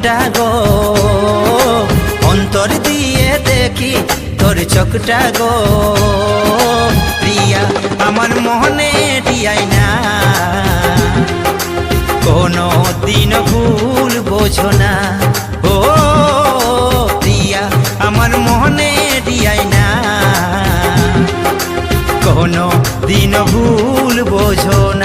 মুখটা গো, অন্তর দিয়ে দেখি তোর চোখটা গো। প্রিয়া আমার মনে দিয়াই না, কোনো দিন ভুল বোঝো না। ও প্রিয়া আমার মনে দিয়াই না, কোনো দিন ভুল বোঝো না।